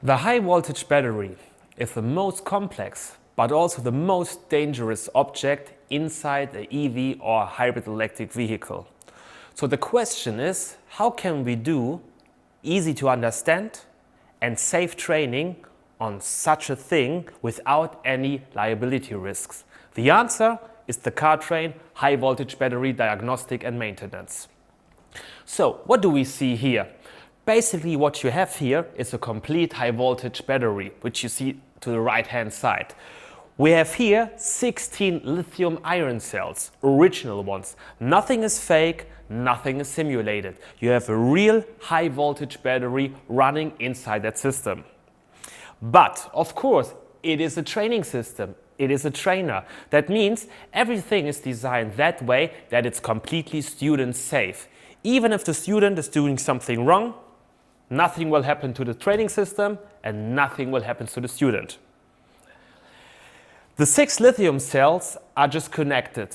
The high voltage battery is the most complex but also the most dangerous object inside the EV or hybrid electric vehicle. So the question is, how can we do easy to understand and safe training on such a thing without any liability risks? The answer is the car train high voltage battery diagnostic and maintenance. So what do we see here? Basically what you have here is a complete high voltage battery, which you see to the right hand side. We have here 16 lithium iron cells, original ones. Nothing is fake, nothing is simulated. You have a real high voltage battery running inside that system. But of course it is a training system. It is a trainer. That means everything is designed that way that it's completely student safe. Even if the student is doing something wrong, nothing will happen to the training system and nothing will happen to the student. The 6 lithium cells are just connected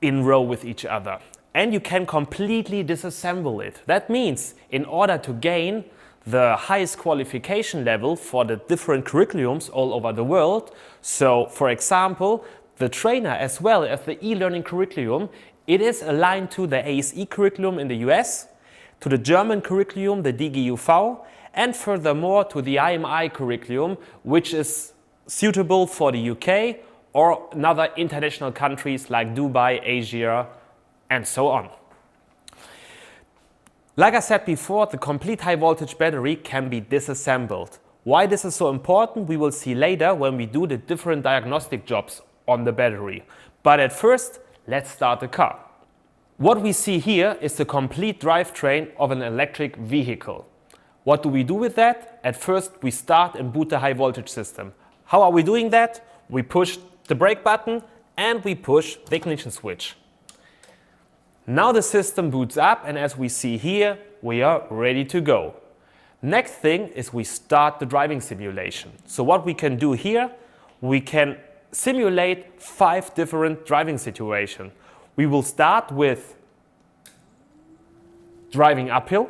in row with each other and you can completely disassemble it. That means in order to gain the highest qualification level for the different curriculums all over the world, so for example the trainer as well as the e-learning curriculum, it is aligned to the ASE curriculum in the US, to the German curriculum, the DGUV, and furthermore to the IMI curriculum, which is suitable for the UK or other international countries like Dubai, Asia, and so on. Like I said before, the complete high voltage battery can be disassembled. Why this is so important, we will see later when we do the different diagnostic jobs on the battery. But at first, let's start the car. What we see here is the complete drivetrain of an electric vehicle. What do we do with that? At first we start and boot the high voltage system. How are we doing that? We push the brake button and we push the ignition switch. Now the system boots up and as we see here, we are ready to go. Next thing is we start the driving simulation. So what we can do here, we can simulate 5 different driving situations. We will start with driving uphill,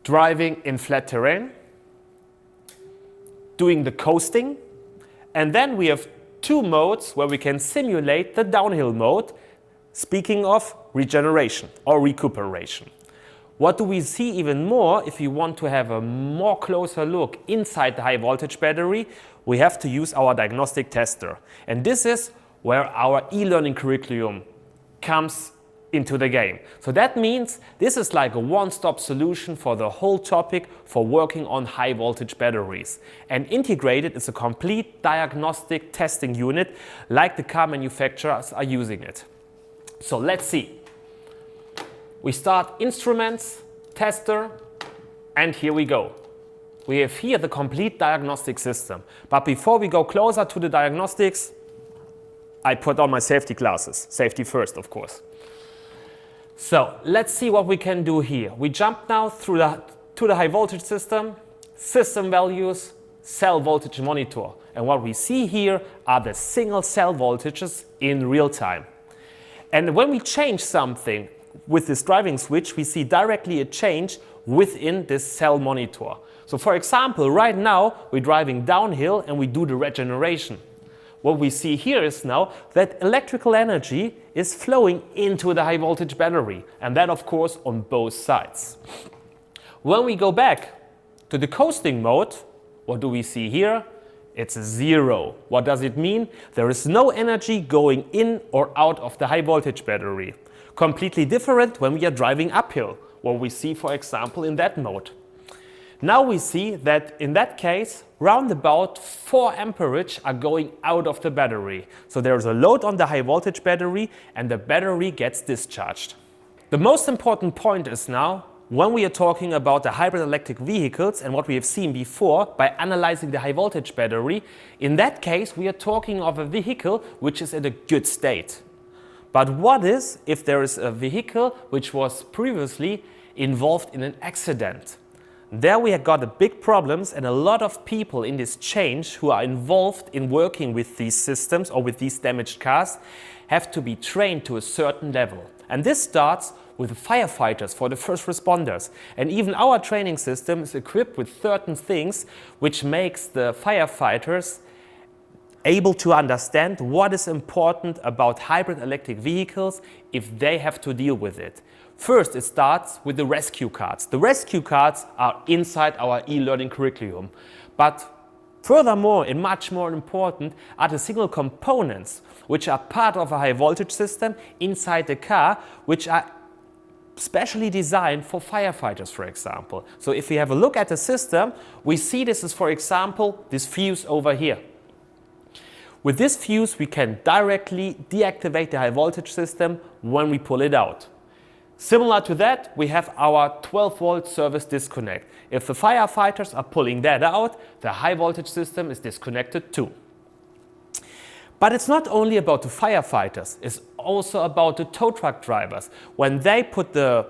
driving in flat terrain, doing the coasting, and then we have 2 modes where we can simulate the downhill mode, speaking of regeneration or recuperation. What do we see even more if you want to have a more closer look inside the high voltage battery? We have to use our diagnostic tester. And this is where our e-learning curriculum comes into the game. So that means this is like a one-stop solution for the whole topic for working on high voltage batteries. And integrated is a complete diagnostic testing unit like the car manufacturers are using it. So let's see. We start instruments, tester, and here we go. We have here the complete diagnostic system. But before we go closer to the diagnostics, I put on my safety glasses. Safety first, of course. So let's see what we can do here. We jump now to the high voltage system values, cell voltage monitor. And what we see here are the single cell voltages in real time. And when we change something with this driving switch, we see directly a change within this cell monitor. So for example, right now we're driving downhill and we do the regeneration. What we see here is now that electrical energy is flowing into the high voltage battery, and that of course on both sides. When we go back to the coasting mode, what do we see here? It's 0. What does it mean? There is no energy going in or out of the high voltage battery. Completely different when we are driving uphill, what we see for example in that mode. Now we see that in that case, round about 4 amperage are going out of the battery. So there is a load on the high voltage battery and the battery gets discharged. The most important point is now, when we are talking about the hybrid electric vehicles and what we have seen before by analyzing the high voltage battery, in that case we are talking of a vehicle which is in a good state. But what is if there is a vehicle which was previously involved in an accident? There we have got big problems and a lot of people in this change who are involved in working with these systems or with these damaged cars have to be trained to a certain level. And this starts with firefighters, for the first responders. And even our training system is equipped with certain things which makes the firefighters able to understand what is important about hybrid electric vehicles if they have to deal with it. First, it starts with the rescue cards. The rescue cards are inside our e-learning curriculum. But furthermore, and much more important, are the single components which are part of a high voltage system inside the car, which are specially designed for firefighters, for example. So if we have a look at the system, we see this is, for example, this fuse over here. With this fuse, we can directly deactivate the high voltage system when we pull it out. Similar to that, we have our 12-volt service disconnect. If the firefighters are pulling that out, the high voltage system is disconnected too. But it's not only about the firefighters, it's also about the tow truck drivers. When they put the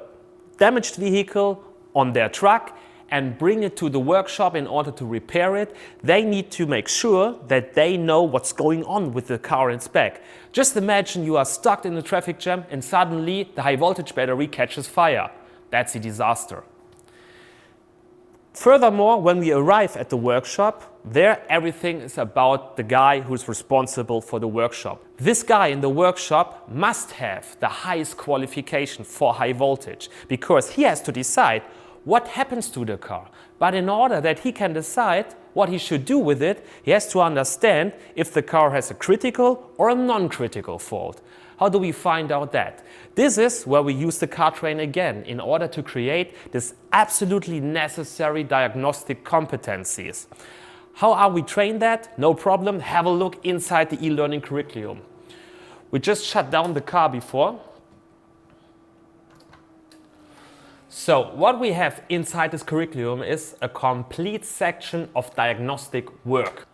damaged vehicle on their truck and bring it to the workshop in order to repair it, they need to make sure that they know what's going on with the car in spec. Just imagine you are stuck in a traffic jam and suddenly the high voltage battery catches fire. That's a disaster. Furthermore, when we arrive at the workshop, there everything is about the guy who's responsible for the workshop. This guy in the workshop must have the highest qualification for high voltage because he has to decide what happens to the car. But in order that he can decide what he should do with it, he has to understand if the car has a critical or a non-critical fault. How do we find out that? This is where we use the car train again in order to create this absolutely necessary diagnostic competencies. How are we trained that? No problem, have a look inside the e-learning curriculum. We just shut down the car before. So what we have inside this curriculum is a complete section of diagnostic work.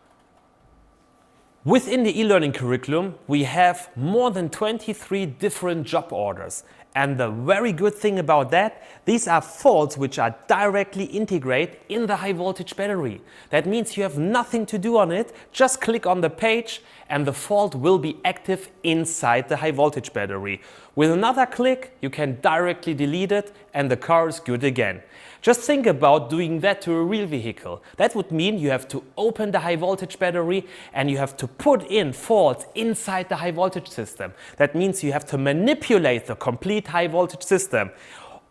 Within the e-learning curriculum, we have more than 23 different job orders. And the very good thing about that, these are faults which are directly integrated in the high voltage battery. That means you have nothing to do on it, just click on the page and the fault will be active inside the high voltage battery. With another click, you can directly delete it and the car is good again. Just think about doing that to a real vehicle. That would mean you have to open the high voltage battery and you have to put in faults inside the high voltage system. That means you have to manipulate the complete high voltage system.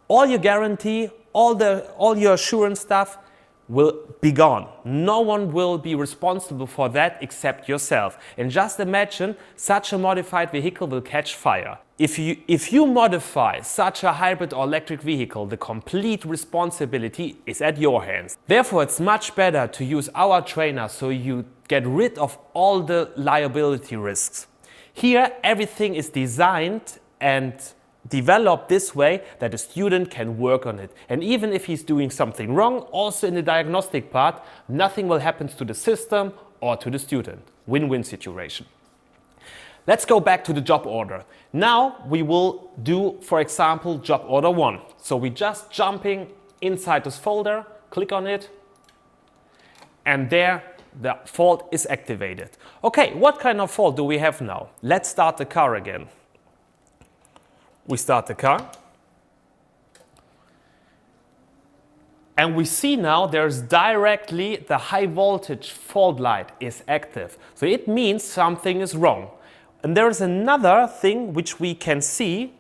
All your guarantee, all your assurance stuff will be gone. No one will be responsible for that except yourself. And just imagine such a modified vehicle will catch fire. If you modify such a hybrid or electric vehicle, the complete responsibility is at your hands. Therefore, it's much better to use our trainer so you get rid of all the liability risks. Here, everything is designed and developed this way that a student can work on it. And even if he's doing something wrong, also in the diagnostic part, nothing will happen to the system or to the student. Win-win situation. Let's go back to the job order. Now we will do, for example, job order 1. So we're just jumping inside this folder, click on it, and there the fault is activated. Okay, what kind of fault do we have now? Let's start the car again. We start the car. And we see now there's directly the high voltage fault light is active. So it means something is wrong. And there is another thing which we can see.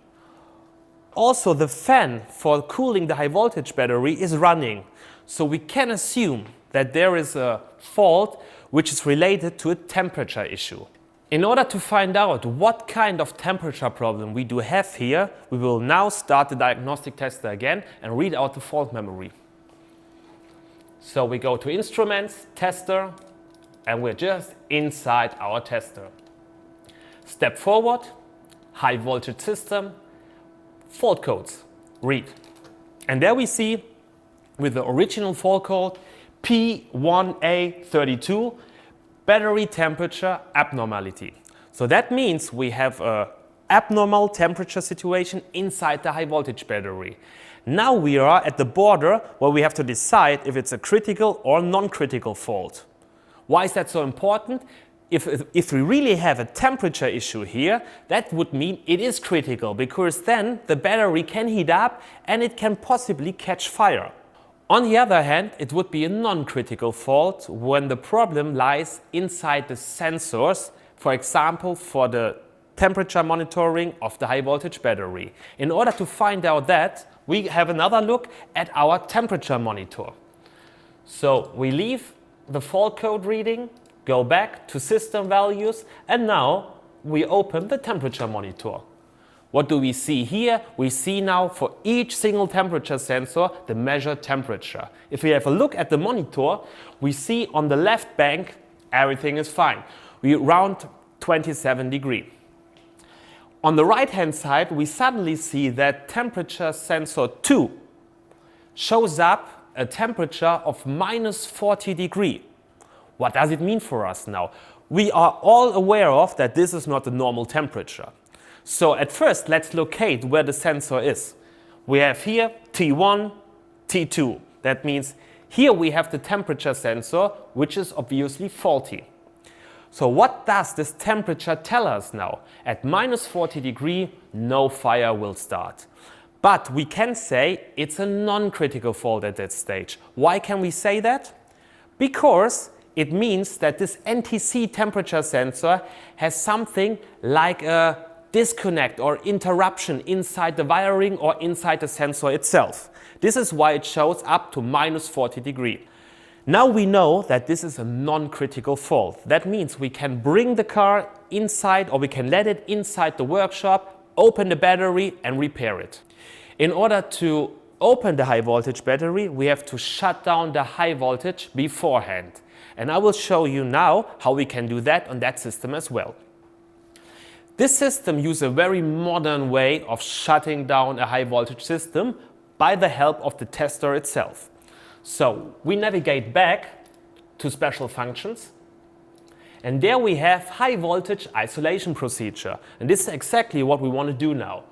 Also, the fan for cooling the high voltage battery is running. So we can assume that there is a fault which is related to a temperature issue. In order to find out what kind of temperature problem we do have here, we will now start the diagnostic tester again and read out the fault memory. So we go to Instruments, Tester, and we're just inside our tester. Step forward, high voltage system, fault codes, read. And there we see with the original fault code P1A32, battery temperature abnormality. So that means we have an abnormal temperature situation inside the high voltage battery. Now we are at the border where we have to decide if it's a critical or non-critical fault. Why is that so important? if we really have a temperature issue here, that would mean it is critical, because then the battery can heat up and it can possibly catch fire. On the other hand, it would be a non-critical fault when the problem lies inside the sensors, for example, for the temperature monitoring of the high voltage battery. In order to find out that, we have another look at our temperature monitor. So we leave the fault code reading, go back to system values, and now we open the temperature monitor. What do we see here? We see now for each single temperature sensor the measured temperature. If we have a look at the monitor, we see on the left bank everything is fine. We round 27 degrees. On the right hand side, we suddenly see that temperature sensor 2 shows up a temperature of minus 40 degrees. What does it mean for us now? We are all aware of that this is not the normal temperature. So at first, let's locate where the sensor is. We have here T1, T2. That means here we have the temperature sensor, which is obviously faulty. So what does this temperature tell us now? At minus 40 degrees, no fire will start. But we can say it's a non-critical fault at that stage. Why can we say that? Because it means that this NTC temperature sensor has something like a disconnect or interruption inside the wiring or inside the sensor itself. This is why it shows up to minus 40 degrees. Now we know that this is a non-critical fault. That means we can bring the car inside, or we can let it inside the workshop, open the battery and repair it. In order to open the high voltage battery, we have to shut down the high voltage beforehand. And I will show you now how we can do that on that system as well. This system uses a very modern way of shutting down a high voltage system by the help of the tester itself. So we navigate back to special functions, and there we have high voltage isolation procedure, and this is exactly what we want to do now.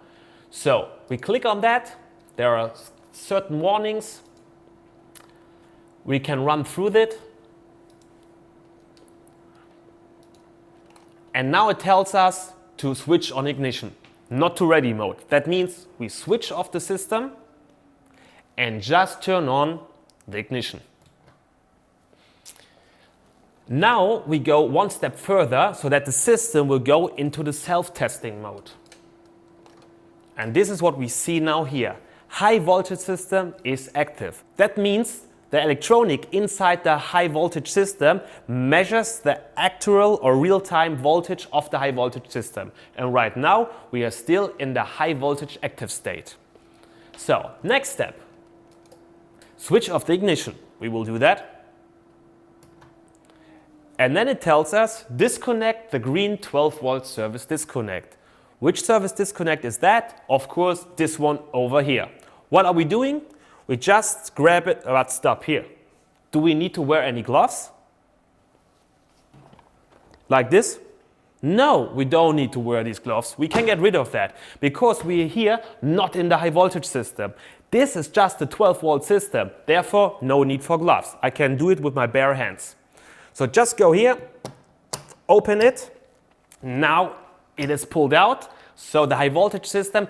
So we click on that, there are certain warnings, we can run through it, and now it tells us to switch on ignition, not to ready mode. That means we switch off the system and just turn on the ignition. Now we go one step further so that the system will go into the self-testing mode. And this is what we see now here. High voltage system is active. That means the electronic inside the high voltage system measures the actual or real-time voltage of the high voltage system. And right now we are still in the high voltage active state. So next step. Switch off the ignition. We will do that. And then it tells us disconnect the green 12 volt service disconnect. Which service disconnect is that? Of course, this one over here. What are we doing? We just grab it, but stop here. Do we need to wear any gloves? Like this? No, we don't need to wear these gloves. We can get rid of that because we are here not in the high voltage system. This is just a 12 volt system, therefore no need for gloves. I can do it with my bare hands. So just go here, open it. Now it is pulled out. So the high voltage system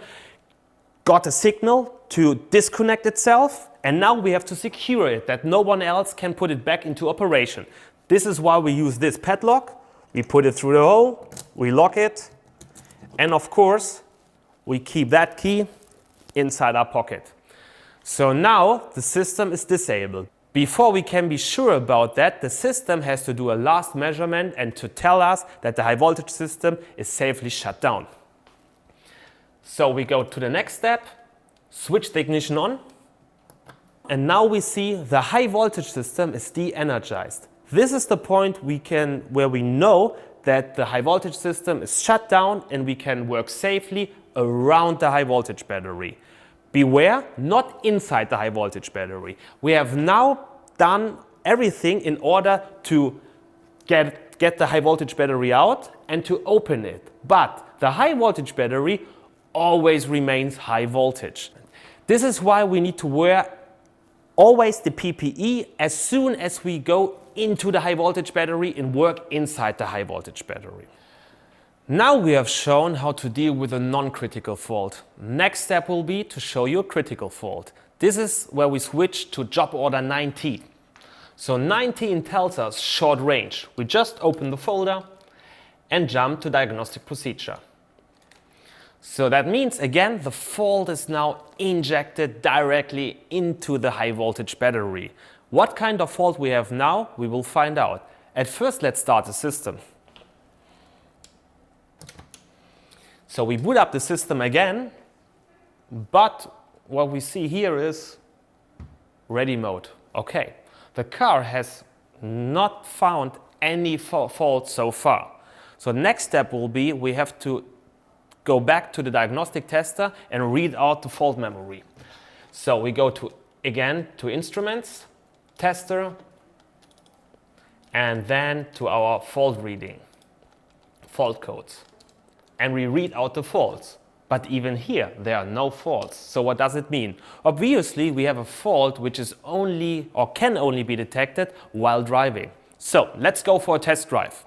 got a signal to disconnect itself, and now we have to secure it that no one else can put it back into operation. This is why we use this padlock. We put it through the hole, we lock it, and of course we keep that key inside our pocket. So now the system is disabled. Before we can be sure about that, the system has to do a last measurement and to tell us that the high voltage system is safely shut down. So we go to the next step, switch the ignition on, and now we see the high voltage system is de-energized. This is the point where we know that the high voltage system is shut down and we can work safely around the high voltage battery. Beware, not inside the high voltage battery. We have now done everything in order to get the high voltage battery out and to open it. But the high voltage battery always remains high voltage. This is why we need to wear always the PPE as soon as we go into the high voltage battery and work inside the high voltage battery. Now we have shown how to deal with a non-critical fault. Next step will be to show you a critical fault. This is where we switch to job order 19. So 19 tells us short range. We just open the folder and jump to diagnostic procedure. So that means, again, the fault is now injected directly into the high voltage battery. What kind of fault we have now, we will find out. At first, let's start the system. So we boot up the system again, but what we see here is ready mode. Okay, the car has not found any fault so far. So next step will be we have to go back to the diagnostic tester and read out the fault memory. So we go to, again, to instruments, tester, and then to our fault reading, fault codes. And we read out the faults. But even here, there are no faults. So what does it mean? Obviously, we have a fault which is only or can only be detected while driving. So let's go for a test drive.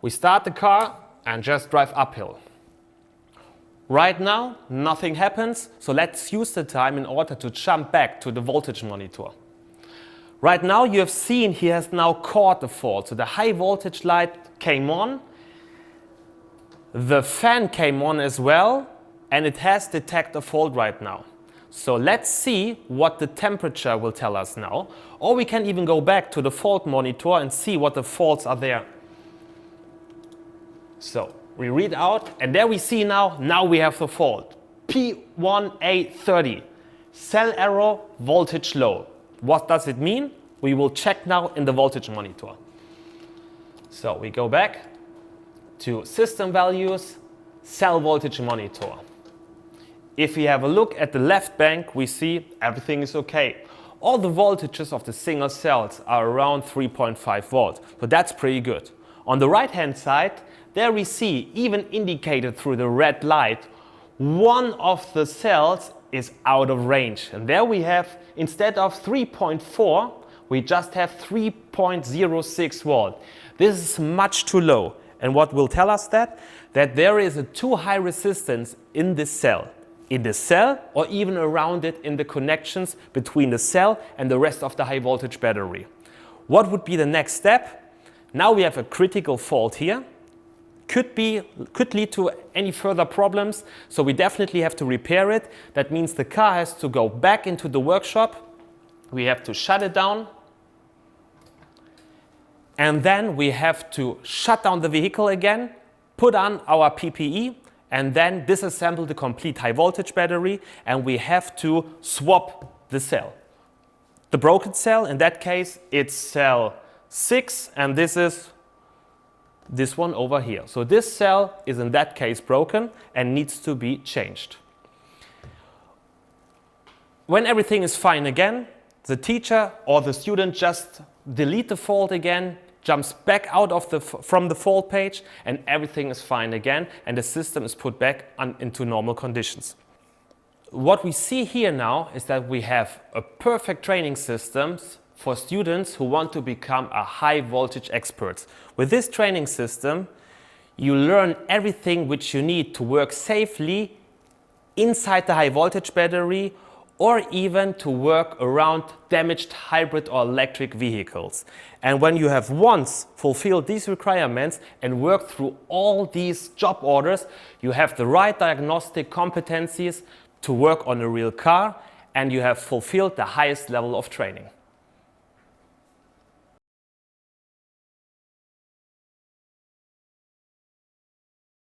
We start the car and just drive uphill. Right now, nothing happens, so let's use the time in order to jump back to the voltage monitor. Right now, you have seen he has now caught the fault. So the high voltage light came on. The fan came on as well, and it has detected a fault right now. So let's see what the temperature will tell us now. Or we can even go back to the fault monitor and see what the faults are there. So we read out, and there we see now we have the fault. P1A30, cell error, voltage low. What does it mean? We will check now in the voltage monitor. So we go back to system values, cell voltage monitor. If we have a look at the left bank, we see everything is okay. All the voltages of the single cells are around 3.5 volts, so that's pretty good. On the right hand side, there we see, even indicated through the red light, one of the cells is out of range. And there we have, instead of 3.4, we just have 3.06 volt. This is much too low. And what will tell us that? That there is a too high resistance in this cell. In the cell or even around it in the connections between the cell and the rest of the high voltage battery. What would be the next step? Now we have a critical fault here. Could lead to any further problems, so we definitely have to repair it. That means the car has to go back into the workshop. We have to shut it down. And then we have to shut down the vehicle again, put on our PPE, and then disassemble the complete high voltage battery, and we have to swap the cell. The broken cell, in that case, it's cell 6, and this is this one over here. So this cell is in that case broken and needs to be changed. When everything is fine again, the teacher or the student just delete the fault again, jumps back out of from the fault page, and everything is fine again, and the system is put back into normal conditions. What we see here now is that we have a perfect training system for students who want to become a high voltage expert. With this training system, you learn everything which you need to work safely inside the high voltage battery, or even to work around damaged hybrid or electric vehicles. And when you have once fulfilled these requirements and worked through all these job orders, you have the right diagnostic competencies to work on a real car, and you have fulfilled the highest level of training.